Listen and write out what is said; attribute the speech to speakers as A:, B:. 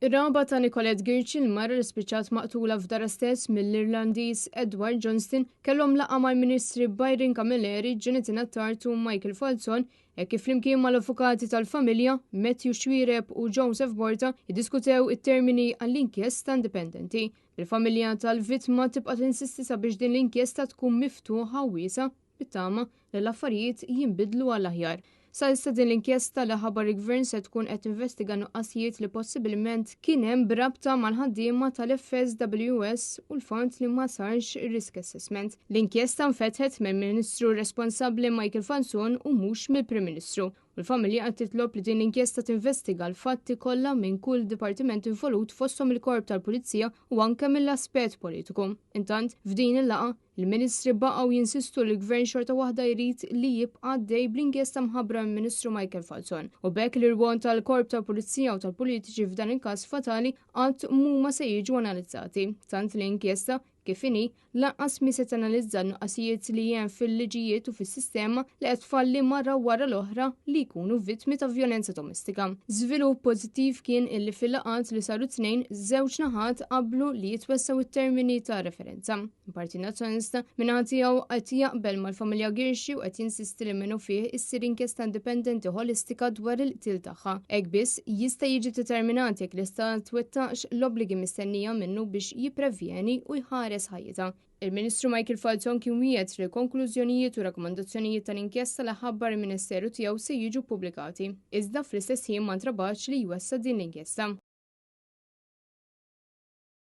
A: Ir-raba ta' Nicolette Girchi l-mara li spiċċat maqtula f'dara stess mill-Irlandiż Edward Johnston kellhom laqgħa mal-Ministri Byron Camilleri, Ginatina Tartu u Michael Falzon hekk kif flimkien mal-avukati tal-familja Matthew Xwireb u Joseph Borta jiddiskutew it-termini għall-inkjesta indipendenti. Il-familja tal-vittma tibqa' tinsisti sabiex din l-inkjesta tkun miftuħa u wiesa' bit-tama li l-affarijiet jinbidlu għall-aħjar. Sa issa din l-inkjesta li ħabar il-Gvern se tkun qed investiga nuqqasijiet li possibilment kien hemm b'rabta mal-ħaddiema tal-FSWS u l-fond li ma sarx risk assessment. L-inkjesta nfetħet mill-Ministru responsabbli Michael Falzon u mhux mill-Prim Ministru. U l-familja qed titlob li din l-inkjesta tinvestiga l-fatti kollha minn kull dipartiment involut fosthom il-korp tal-Pulizija u anke mill-aspett politiku. Intant, f'din il-laqa, il-Ministri baqgħu jinsistu li l-Gvern xorta waħda jrid li jibqa' dej bl-inkjesta mħabbra mill-Ministru Michael Falzon. U bekk l-irwol tal-korp tal-Pulizija u tal-politiċi f'dan il-każ fatali qatt huma se jiġu analizzati. Tant l-inkjesta kif inhi lanqas mi se tanalizza n-nuqqasijiet li hemm fil-liġijiet u fis-sistema li qed tfalli marra wara l-oħra li jkunu vittmi ta' vjolenza domestika. Żvilupp pożittiv kien illi fil-laqat li saru tnejn żewġ naħat qablu li jitwessaw it-termini ta' referenza. Il-Partit Nazzjonalista mingħata tiegħu qed jaqbel mal-familja Girchi u qed jinsisti li minnu fih issir inkjesta indipendenti holistika dwar il-qtil tagħha. Hekk biss jista' jiġi determinat jekk l-istat twettaqx l-obbligi mistennija minnu biex jipprevjeni u jħares ħajjita. Il-Ministru Michael Falzon kien wieħed li konklużjonijiet u rakkomandazzjonijiet tal-inkjesta li ħabbar il-Ministeru tiegħu se jiġu pubblikati. Iżda fl-istess ħin ma ntrabax li jwessa din l-inkjesta.